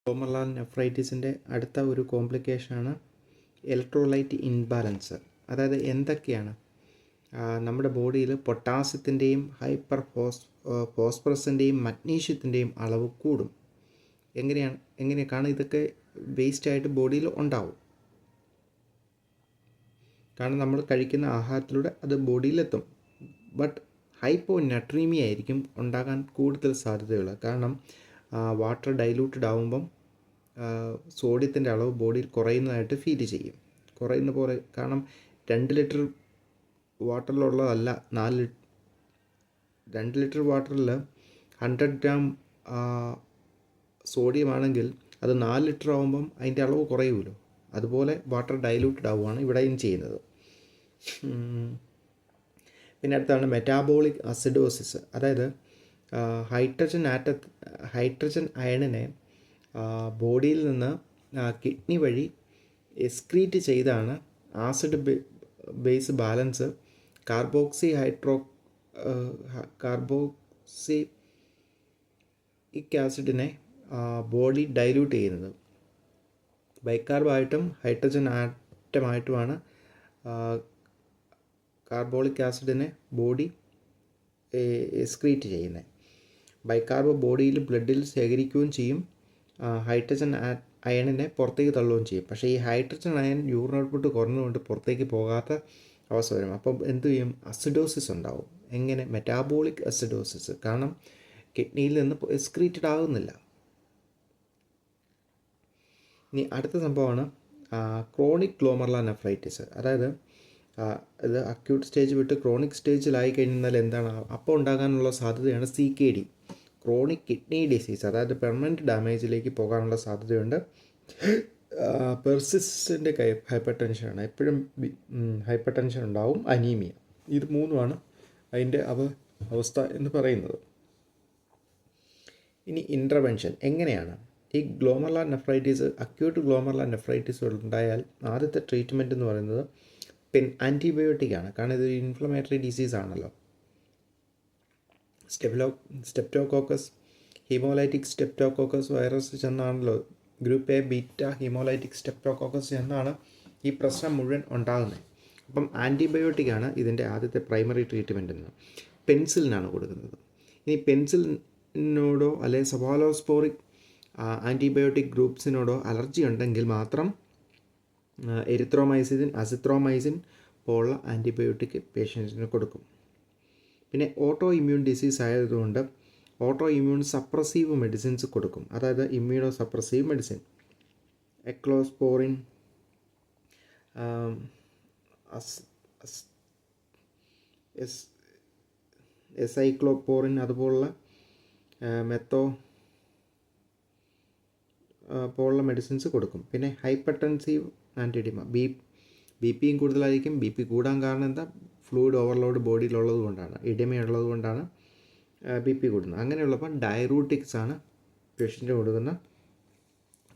Glomerular നെഫ്രൈറ്റിസിൻ്റെ അടുത്ത ഒരു കോംപ്ലിക്കേഷനാണ് electrolyte imbalance. അതായത് എന്തൊക്കെയാണ് നമ്മുടെ ബോഡിയിൽ പൊട്ടാസ്യത്തിൻ്റെയും ഫോസ്ഫറസിൻ്റെയും മഗ്നീഷ്യത്തിൻ്റെയും അളവ് കൂടും. കാരണം ഇതൊക്കെ വേസ്റ്റായിട്ട് ബോഡിയിൽ ഉണ്ടാവും. കാരണം നമ്മൾ കഴിക്കുന്ന ആഹാരത്തിലൂടെ അത് ബോഡിയിലെത്തും. ബട്ട് ഹൈപ്പോനട്രീമിയ ആയിരിക്കും ഉണ്ടാകാൻ കൂടുതൽ സാധ്യതയുള്ളത്. കാരണം വാട്ടർ ഡൈലൂട്ടഡ് ആകുമ്പം സോഡിയത്തിൻ്റെ അളവ് ബോഡിയിൽ കുറയുന്നതായിട്ട് ഫീൽ ചെയ്യും. കുറയുന്ന പോലെ, കാരണം 2 ലിറ്റർ വാട്ടറിലുള്ളതല്ല 2 ലിറ്റർ വാട്ടറിൽ 100 ഗ്രാം സോഡിയം ആണെങ്കിൽ അത് 4 ലിറ്റർ ആകുമ്പം അതിൻ്റെ അളവ് കുറയുമല്ലോ. അതുപോലെ വാട്ടർ ഡൈലൂട്ടഡ് ആവുകയാണ് ഇവിടെയും ചെയ്യുന്നത്. പിന്നെ അടുത്താണ് മെറ്റാബോളിക് അസിഡോസിസ്. അതായത് ഹൈഡ്രജൻ അയണിനെ ബോഡിയിൽ നിന്ന് കിഡ്നി വഴി എക്സ്ക്രീറ്റ് ചെയ്താണ് ആസിഡ് ബേസ് ബാലൻസ് കാർബോക്സിലിക് ആസിഡിനെ ബോഡി ഡൈല്യൂട്ട് ചെയ്യുന്നത്. ബൈകാർബായിട്ടും ഹൈഡ്രജൻ ആറ്റമായിട്ടുമാണ് കാർബോളിക് ആസിഡിനെ ബോഡി എക്സ്ക്രീറ്റ് ചെയ്യുന്നത്. ബൈകാർബ് ബോഡിയിൽ ബ്ലഡിൽ ശേഖരിക്കുകയും ചെയ്യും, ഹൈഡ്രജൻ അയണിനെ പുറത്തേക്ക് തള്ളുകയും ചെയ്യും. പക്ഷേ ഈ ഹൈഡ്രജൻ അയൺ യൂറിൻ ഔട്ട്പുട്ട് കുറഞ്ഞുകൊണ്ട് പുറത്തേക്ക് പോകാത്ത അവസ്ഥ വരും. അപ്പം എന്ത് ചെയ്യും? അസിഡോസിസ് ഉണ്ടാവും. എങ്ങനെ? Metabolic acidosis. കാരണം കിഡ്നിയിൽ നിന്ന് എക്സ്ക്രീറ്റഡ് ആകുന്നില്ല. ഇനി അടുത്ത സംഭവമാണ് ക്രോണിക് ഗ്ലോമർലാർ നെഫ്രൈറ്റിസ്. അതായത് ഇത് അക്യൂട്ട് സ്റ്റേജ് വിട്ട് ക്രോണിക് സ്റ്റേജിലായി കഴിഞ്ഞാൽ എന്താണ് അപ്പോൾ ഉണ്ടാകാനുള്ള സാധ്യതയാണ് CKD, ക്രോണിക് കിഡ്നി ഡിസീസ്. അതായത് പെർമനൻറ്റ് ഡാമേജിലേക്ക് പോകാനുള്ള സാധ്യതയുണ്ട്. പെർസിസ്റ്റൻ്റ് ഹൈപ്പർ ടെൻഷനാണ്, എപ്പോഴും ഹൈപ്പർ ടെൻഷൻ ഉണ്ടാവും, അനീമിയ. ഇത് മൂന്നുമാണ് അതിൻ്റെ അവസ്ഥ എന്ന് പറയുന്നത്. ഇനി ഇൻ്റർവെൻഷൻ എങ്ങനെയാണ്? ഈ glomerular nephritis, acute glomerular nephritis ഉണ്ടായാൽ ആദ്യത്തെ ട്രീറ്റ്മെൻറ്റ് എന്ന് പറയുന്നത് ആൻറ്റിബയോട്ടിക്കാണ്. കാരണം ഇതൊരു ഇൻഫ്ലമേറ്ററി ഡിസീസ് ആണല്ലോ. സ്റ്റെപ്റ്റോകോക്കസ്, ഹീമോലൈറ്റിക് സ്റ്റെപ്റ്റോകോക്കസ് വൈറസ് ചെന്നാണല്ലോ, group A beta haemolytic streptococcus എന്നാണ് ഈ പ്രശ്നം മുഴുവൻ ഉണ്ടാകുന്നത്. അപ്പം ആൻറ്റിബയോട്ടിക്കാണ് ഇതിൻ്റെ ആദ്യത്തെ പ്രൈമറി ട്രീറ്റ്മെൻറ്റ് എന്ന്. പെൻസിലിനാണ് കൊടുക്കുന്നത്. ഇനി പെൻസിലിനോടോ അല്ലെങ്കിൽ സഫാലോസ്പോറിക് ആൻറ്റിബയോട്ടിക് ഗ്രൂപ്പ്സിനോടോ അലർജി ഉണ്ടെങ്കിൽ മാത്രം എരിത്രോമൈസിൻ, അസിത്രോമൈസിൻ പോലുള്ള ആൻറ്റിബയോട്ടിക് പേഷ്യൻസിന് കൊടുക്കും. പിന്നെ ഓട്ടോ ഇമ്മ്യൂൺ ഡിസീസ് ആയതുകൊണ്ട് ഓട്ടോ ഇമ്മ്യൂൺ സപ്രസീവ് മെഡിസിൻസ് കൊടുക്കും. അതായത് ഇമ്മ്യൂണോ സപ്രസീവ് മെഡിസിൻ, എക്ലോസ്പോറിൻ, എസൈക്ലോപോറിൻ അതുപോലുള്ള പോലുള്ള മെഡിസിൻസ് കൊടുക്കും. പിന്നെ ഹൈപ്പർ ടെൻസീവ് ആൻറ്റിഡിമ, ബി പിയും കൂടുതലായിരിക്കും. BP കൂടാൻ കാരണം എന്താ? ഫ്ലൂയിഡ് ഓവർലോഡ് ബോഡിയിലുള്ളത് കൊണ്ടാണ്, ഇഡിമയുള്ളത് കൊണ്ടാണ് BP കൂടുന്നത്. അങ്ങനെയുള്ളപ്പോൾ ഡയറൂട്ടിക്സ് ആണ് പേഷ്യൻറ്റിന് കൊടുക്കുന്ന,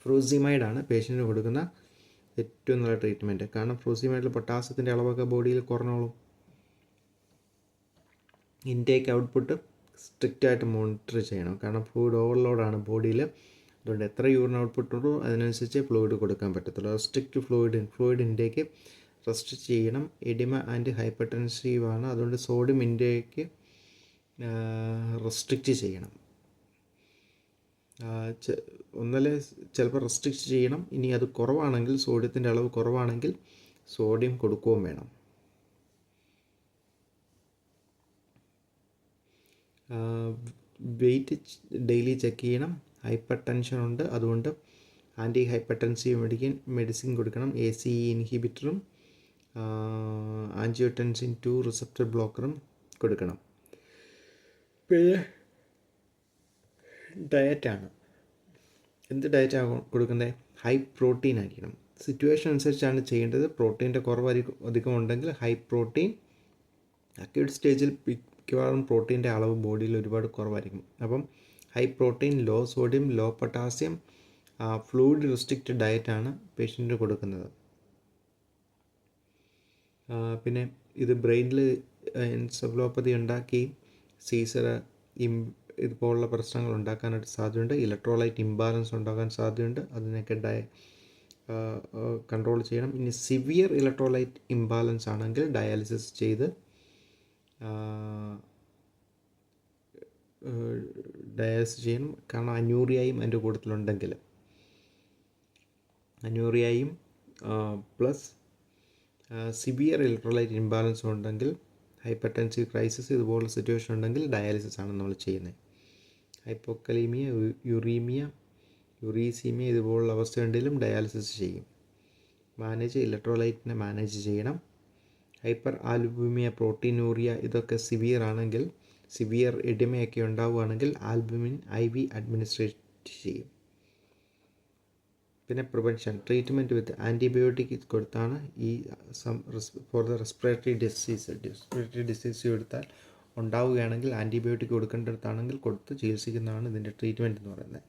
ഫ്രൂസിമൈഡാണ് പേഷ്യൻറ്റിന് കൊടുക്കുന്ന ഏറ്റവും നല്ല ട്രീറ്റ്മെൻറ്റ്. കാരണം ഫ്രൂസിമൈഡിൽ പൊട്ടാസ്യത്തിൻ്റെ അളവൊക്കെ ബോഡിയിൽ കുറഞ്ഞോളും. ഇൻടേക്ക് ഔട്ട്പുട്ട് സ്ട്രിക്റ്റായിട്ട് മോണിറ്റർ ചെയ്യണം. കാരണം ഫ്ലൂയിഡ് ഓവർലോഡാണ് ബോഡിയിൽ. അതുകൊണ്ട് എത്ര യൂറിൻ ഔട്ട്പുട്ട് ഉണ്ടോ അതിനനുസരിച്ച് ഫ്ലൂയിഡ് കൊടുക്കാൻ പറ്റത്തുള്ളൂ. റെസ്ട്രിക്റ്റ് ഫ്ലൂയിഡ് ഇൻടേക്ക് റെസ്ട്രിക്റ്റ് ചെയ്യണം. എഡിമ ആൻഡ് ഹൈപ്പർ ടെൻസീവ് ആണ്, അതുകൊണ്ട് സോഡിയം ഇൻടേക്ക് റെസ്ട്രിക്റ്റ് ചെയ്യണം. ഒന്നല്ലേ ചിലപ്പോൾ റെസ്ട്രിക്റ്റ് ചെയ്യണം. ഇനി അത് കുറവാണെങ്കിൽ, സോഡിയത്തിൻ്റെ അളവ് കുറവാണെങ്കിൽ സോഡിയം കൊടുക്കുകയും വേണം. വെയിറ്റ് ഡെയിലി ചെക്ക് ചെയ്യണം. ഹൈപ്പർ ടെൻഷൻ ഉണ്ട്, അതുകൊണ്ട് ആൻറ്റി ഹൈപ്പർ ടെൻസീവ് മെഡിസിൻ കൊടുക്കണം. ACE ഇൻഹിബിറ്ററും ആൻജിയോടെൻസിൻ 2 റിസപ്റ്റർ ബ്ലോക്കറും കൊടുക്കണം. പിന്നെ ഡയറ്റാണ്. എന്ത് ഡയറ്റാണ് കൊടുക്കുന്നത്? ഹൈ പ്രോട്ടീൻ ആയിരിക്കണം. സിറ്റുവേഷൻ അനുസരിച്ചാണ് ചെയ്യേണ്ടത്. പ്രോട്ടീൻ്റെ കുറവ് അധികം ഉണ്ടെങ്കിൽ ഹൈ പ്രോട്ടീൻ. അക്യൂട്ട് സ്റ്റേജിൽ മിക്കവാറും പ്രോട്ടീൻ്റെ അളവ് ബോഡിയിൽ ഒരുപാട് കുറവായിരിക്കും. അപ്പം high protein, low sodium, low potassium, fluid restricted ഡയറ്റാണ് പേഷ്യൻറ്റിന് കൊടുക്കുന്നത്. പിന്നെ ഇത് ബ്രെയിനിൽ എൻസെഫലോപ്പതി ഉണ്ടാക്കി സീസർ ഇതുപോലുള്ള പ്രശ്നങ്ങൾ ഉണ്ടാക്കാനായിട്ട് സാധ്യതയുണ്ട്. ഇലക്ട്രോലൈറ്റ് ഇംബാലൻസ് ഉണ്ടാകാൻ സാധ്യതയുണ്ട്. അതിനൊക്കെ കൺട്രോൾ ചെയ്യണം. ഇനി സിവിയർ ഇലക്ട്രോലൈറ്റ് ഇംബാലൻസ് ആണെങ്കിൽ ഡയാലിസിസ് ചെയ്ത് ഡയാലിസിസ് ചെയ്യണം. കാരണം അന്യൂറിയയും അതിൻ്റെ കൂട്ടത്തിലുണ്ടെങ്കിൽ അന്യൂറിയയും പ്ലസ് സിവിയർ ഇലക്ട്രോലൈറ്റ് ഇംബാലൻസ് ഉണ്ടെങ്കിൽ ഹൈപ്പർടെൻസീവ് ക്രൈസിസ് ഇതുപോലുള്ള സിറ്റുവേഷൻ ഉണ്ടെങ്കിൽ ഡയാലിസിസ് ആണ് നമ്മൾ ചെയ്യുന്നത്. ഹൈപ്പോക്കലീമിയ, യുറീമിയ, യുറീസീമിയ ഇതുപോലുള്ള അവസ്ഥയുണ്ടെങ്കിലും ഡയാലിസിസ് ചെയ്യും. ഇലക്ട്രോലൈറ്റിനെ മാനേജ് ചെയ്യണം. ഹൈപ്പർ ആൽബുമിയ, പ്രോട്ടീനൂറിയ ഇതൊക്കെ സിവിയർ ആണെങ്കിൽ, സിവിയർ എഡിമയൊക്കെ ഉണ്ടാവുകയാണെങ്കിൽ ആൽബുമിൻ IV അഡ്മിനിസ്ട്രേറ്റ് ചെയ്യും. പിന്നെ പ്രിവെൻഷൻ, ട്രീറ്റ്മെൻറ്റ് വിത്ത് ആൻറ്റിബയോട്ടിക് കൊടുത്താണ് ഈ ഫോർ ദ റെസ്പിറേറ്ററി ഡിസീസ് എടുത്താൽ ഉണ്ടാവുകയാണെങ്കിൽ ആൻറ്റിബയോട്ടിക് കൊടുക്കേണ്ടതാണെങ്കിൽ കൊടുത്ത് ചികിത്സിക്കുന്നതാണ് ഇതിൻ്റെ ട്രീറ്റ്മെൻറ്റ് എന്ന് പറയുന്നത്,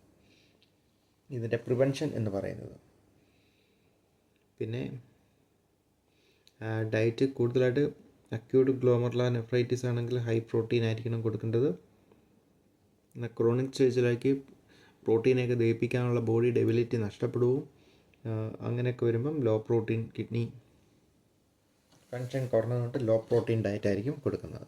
ഇതിൻ്റെ പ്രിവെൻഷൻ എന്ന് പറയുന്നത്. പിന്നെ ഡയറ്റ് കൂടുതലായിട്ട് അക്യൂട്ട് ഗ്ലോമറുലാർ നെഫ്രൈറ്റിസ് ആണെങ്കിൽ ഹൈ പ്രോട്ടീൻ ആയിരിക്കണം കൊടുക്കേണ്ടത്. എന്നാൽ ക്രോണിക് സ്റ്റേജിലേക്ക് പ്രോട്ടീനൊക്കെ ദഹിപ്പിക്കാനുള്ള ബോഡി ഡെബിലിറ്റി നഷ്ടപ്പെടുകയും അങ്ങനെയൊക്കെ വരുമ്പം ലോ പ്രോട്ടീൻ, കിഡ്നി ഫങ്ഷൻ കുറഞ്ഞതുകൊണ്ട് ലോ പ്രോട്ടീൻ ഡയറ്റ് ആയിരിക്കും കൊടുക്കുന്നത്.